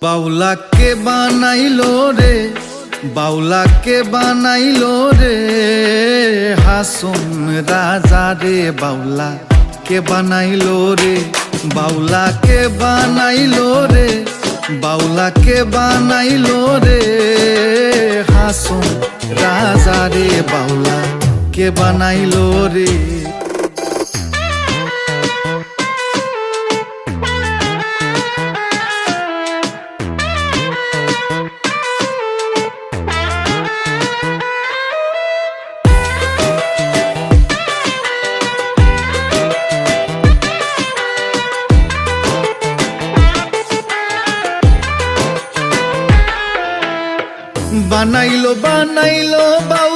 বাউলা কে বানাইলো রে, বাউলা কে বানাইলো রে, হাসন রাজা রে। বাউলা কে বানাইলো রে, বাউলা কে বানাইলো রে, বাউলা কে বানাইলো রে, হাসন রাজা রে। বাউলা কে বানাইলো রে। বানাইলো বানাইলো বাউলা